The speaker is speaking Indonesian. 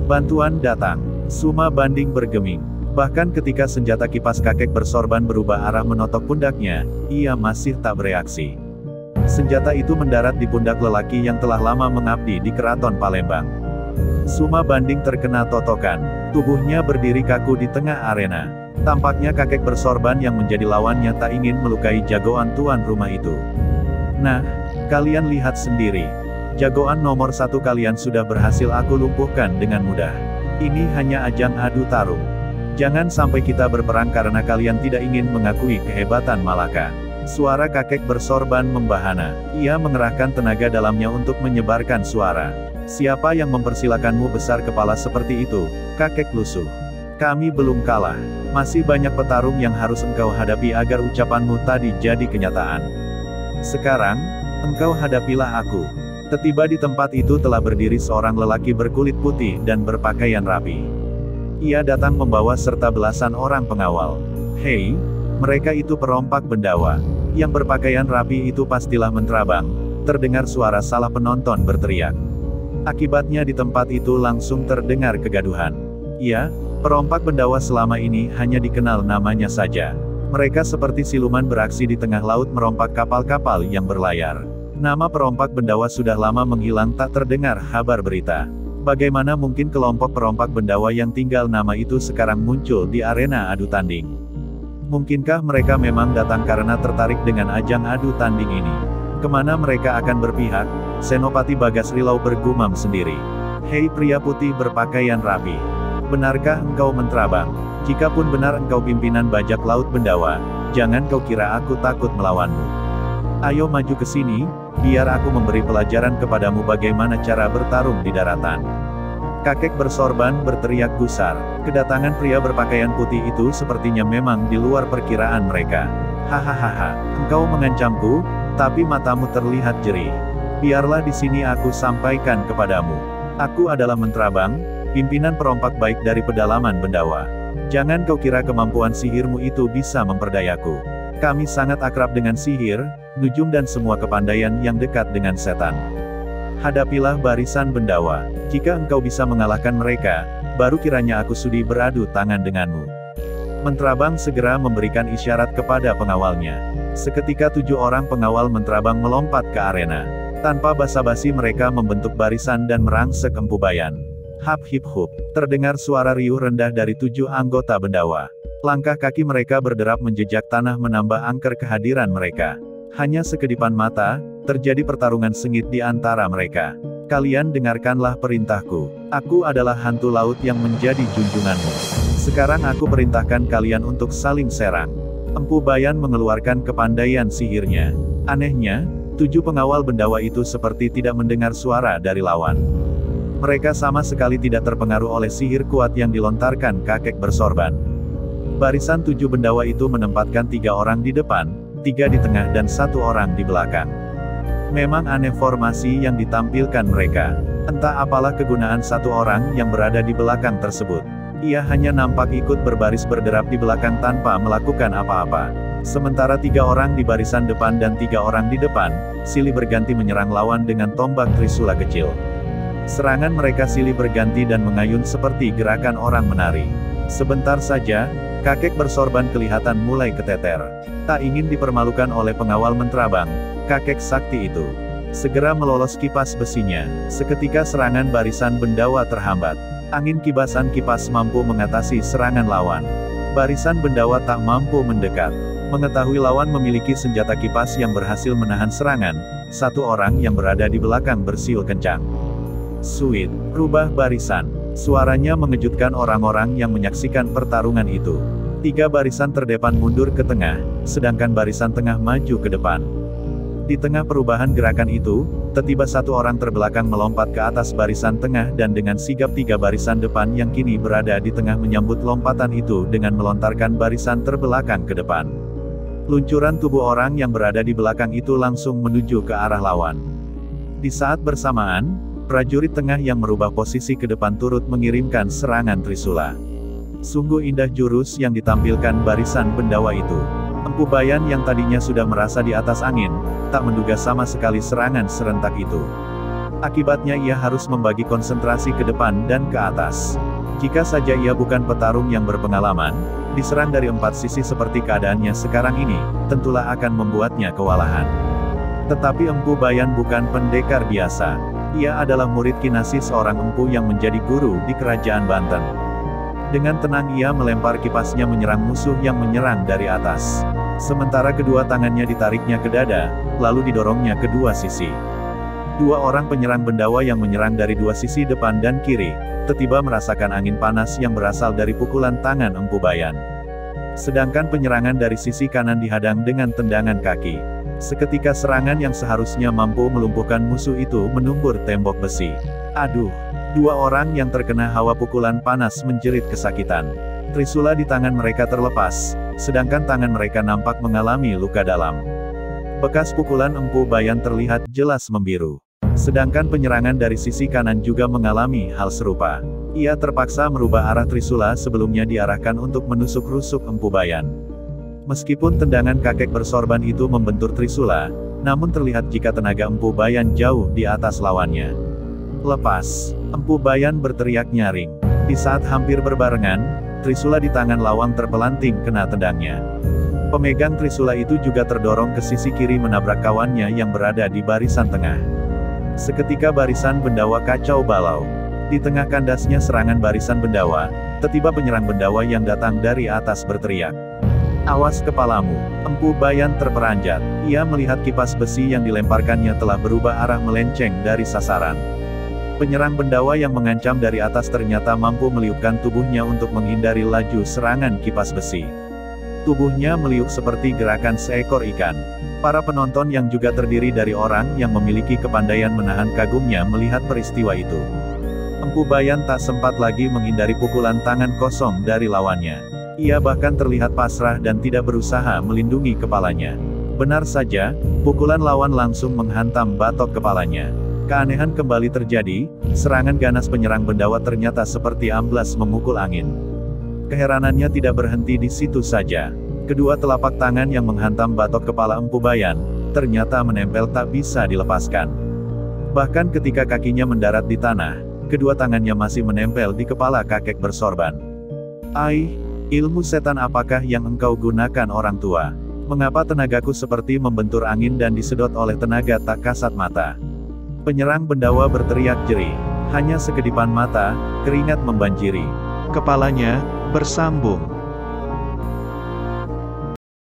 Bantuan datang. Suma Banding bergeming. Bahkan ketika senjata kipas kakek bersorban berubah arah menotok pundaknya, ia masih tak bereaksi. Senjata itu mendarat di pundak lelaki yang telah lama mengabdi di Keraton Palembang. Suma Banding terkena totokan. Tubuhnya berdiri kaku di tengah arena. Tampaknya kakek bersorban yang menjadi lawannya tak ingin melukai jagoan tuan rumah itu. Nah, kalian lihat sendiri. Jagoan nomor 1 kalian sudah berhasil aku lumpuhkan dengan mudah. Ini hanya ajang adu tarung. Jangan sampai kita berperang karena kalian tidak ingin mengakui kehebatan Malaka. Suara kakek bersorban membahana. Ia mengerahkan tenaga dalamnya untuk menyebarkan suara. Siapa yang mempersilakanmu besar kepala seperti itu, kakek lusuh? Kami belum kalah. Masih banyak petarung yang harus engkau hadapi agar ucapanmu tadi jadi kenyataan. Sekarang, engkau hadapilah aku. Tiba di tempat itu telah berdiri seorang lelaki berkulit putih dan berpakaian rapi. Ia datang membawa serta belasan orang pengawal. Hei, mereka itu perompak bendawa. Yang berpakaian rapi itu pastilah Mentrabang. Terdengar suara salah penonton berteriak. Akibatnya di tempat itu langsung terdengar kegaduhan. Ya, perompak bendawa selama ini hanya dikenal namanya saja. Mereka seperti siluman beraksi di tengah laut merompak kapal-kapal yang berlayar. Nama perompak bendawa sudah lama menghilang tak terdengar kabar berita. Bagaimana mungkin kelompok perompak bendawa yang tinggal nama itu sekarang muncul di arena adu tanding? Mungkinkah mereka memang datang karena tertarik dengan ajang adu tanding ini? Kemana mereka akan berpihak? Senopati Bagas Rilau bergumam sendiri. Hei pria putih berpakaian rapi. Benarkah engkau Mentrabang? Jikapun benar engkau pimpinan bajak laut bendawa, jangan kau kira aku takut melawanmu. Ayo maju ke sini, biar aku memberi pelajaran kepadamu bagaimana cara bertarung di daratan. Kakek bersorban berteriak gusar. Kedatangan pria berpakaian putih itu sepertinya memang di luar perkiraan mereka. Hahaha, engkau mengancamku, tapi matamu terlihat jerih. Biarlah di sini aku sampaikan kepadamu. Aku adalah Mentrabang, pimpinan perompak baik dari pedalaman bendawa. Jangan kau kira kemampuan sihirmu itu bisa memperdayaku. Kami sangat akrab dengan sihir, nujum dan semua kepandaian yang dekat dengan setan. Hadapilah barisan bendawa. Jika engkau bisa mengalahkan mereka, baru kiranya aku sudi beradu tangan denganmu. Mentrabang segera memberikan isyarat kepada pengawalnya. Seketika 7 orang pengawal Mentrabang melompat ke arena. Tanpa basa-basi mereka membentuk barisan dan merangsek Empu Bayan. Hap hip hup, terdengar suara riuh rendah dari 7 anggota bendawa. Langkah kaki mereka berderap menjejak tanah menambah angker kehadiran mereka. Hanya sekedipan mata, terjadi pertarungan sengit di antara mereka. Kalian dengarkanlah perintahku. Aku adalah hantu laut yang menjadi junjunganmu. Sekarang aku perintahkan kalian untuk saling serang. Empu Bayan mengeluarkan kepandaian sihirnya. Anehnya, 7 pengawal bendawa itu seperti tidak mendengar suara dari lawan. Mereka sama sekali tidak terpengaruh oleh sihir kuat yang dilontarkan kakek bersorban. Barisan 7 bendawa itu menempatkan 3 orang di depan, 3 di tengah dan 1 orang di belakang. Memang aneh formasi yang ditampilkan mereka. Entah apalah kegunaan 1 orang yang berada di belakang tersebut. Ia hanya nampak ikut berbaris berderap di belakang tanpa melakukan apa-apa. Sementara 3 orang di barisan depan dan 3 orang di depan, silih berganti menyerang lawan dengan tombak trisula kecil. Serangan mereka silih berganti dan mengayun seperti gerakan orang menari. Sebentar saja, kakek bersorban kelihatan mulai keteter. Tak ingin dipermalukan oleh pengawal Mentrabang, kakek sakti itu segera melolos kipas besinya. Seketika serangan barisan bendawa terhambat. Angin kibasan kipas mampu mengatasi serangan lawan. Barisan bendawa tak mampu mendekat. Mengetahui lawan memiliki senjata kipas yang berhasil menahan serangan, 1 orang yang berada di belakang bersiul kencang. Suit, rubah barisan. Suaranya mengejutkan orang-orang yang menyaksikan pertarungan itu. 3 barisan terdepan mundur ke tengah, sedangkan barisan tengah maju ke depan. Di tengah perubahan gerakan itu, tiba-tiba 1 orang terbelakang melompat ke atas barisan tengah dan dengan sigap 3 barisan depan yang kini berada di tengah menyambut lompatan itu dengan melontarkan barisan terbelakang ke depan. Luncuran tubuh orang yang berada di belakang itu langsung menuju ke arah lawan. Di saat bersamaan, prajurit tengah yang merubah posisi ke depan turut mengirimkan serangan trisula. Sungguh indah jurus yang ditampilkan barisan bendawa itu. Empu Bayan yang tadinya sudah merasa di atas angin, tak menduga sama sekali serangan serentak itu. Akibatnya ia harus membagi konsentrasi ke depan dan ke atas. Jika saja ia bukan petarung yang berpengalaman, diserang dari 4 sisi seperti keadaannya sekarang ini, tentulah akan membuatnya kewalahan. Tetapi Empu Bayan bukan pendekar biasa. Ia adalah murid Kinasih, seorang empu yang menjadi guru di kerajaan Banten. Dengan tenang ia melempar kipasnya menyerang musuh yang menyerang dari atas. Sementara kedua tangannya ditariknya ke dada, lalu didorongnya ke dua sisi. Dua orang penyerang bendawa yang menyerang dari dua sisi depan dan kiri, tiba-tiba merasakan angin panas yang berasal dari pukulan tangan Empu Bayan. Sedangkan penyerangan dari sisi kanan dihadang dengan tendangan kaki. Seketika serangan yang seharusnya mampu melumpuhkan musuh itu menumbur tembok besi. Aduh! Dua orang yang terkena hawa pukulan panas menjerit kesakitan. Trisula di tangan mereka terlepas, sedangkan tangan mereka nampak mengalami luka dalam. Bekas pukulan Empu Bayan terlihat jelas membiru. Sedangkan penyerangan dari sisi kanan juga mengalami hal serupa. Ia terpaksa merubah arah Trisula sebelumnya diarahkan untuk menusuk rusuk Empu Bayan. Meskipun tendangan kakek bersorban itu membentur Trisula, namun terlihat jika tenaga Empu Bayan jauh di atas lawannya. Lepas! Empu Bayan berteriak nyaring. Di saat hampir berbarengan, Trisula di tangan lawan terpelanting kena tendangnya. Pemegang Trisula itu juga terdorong ke sisi kiri menabrak kawannya yang berada di barisan tengah. Seketika barisan bendawa kacau balau. Di tengah kandasnya serangan barisan bendawa, tiba-tiba penyerang bendawa yang datang dari atas berteriak. "Awas kepalamu!" Empu Bayan terperanjat. Ia melihat kipas besi yang dilemparkannya telah berubah arah melenceng dari sasaran. Penyerang bendawa yang mengancam dari atas ternyata mampu meliupkan tubuhnya untuk menghindari laju serangan kipas besi. Tubuhnya meliuk seperti gerakan seekor ikan. Para penonton yang juga terdiri dari orang yang memiliki kepandaian menahan kagumnya melihat peristiwa itu. Empu Bayan tak sempat lagi menghindari pukulan tangan kosong dari lawannya. Ia bahkan terlihat pasrah dan tidak berusaha melindungi kepalanya. Benar saja, pukulan lawan langsung menghantam batok kepalanya. Keanehan kembali terjadi, serangan ganas penyerang bendawa ternyata seperti amblas memukul angin. Keheranannya tidak berhenti di situ saja. Kedua telapak tangan yang menghantam batok kepala Empu Bayan, ternyata menempel tak bisa dilepaskan. Bahkan ketika kakinya mendarat di tanah, kedua tangannya masih menempel di kepala kakek bersorban. "Ai, ilmu setan apakah yang engkau gunakan orang tua? Mengapa tenagaku seperti membentur angin dan disedot oleh tenaga tak kasat mata?" Penyerang bendawa berteriak jerih. Hanya sekedipan mata, keringat membanjiri. Kepalanya bersambung.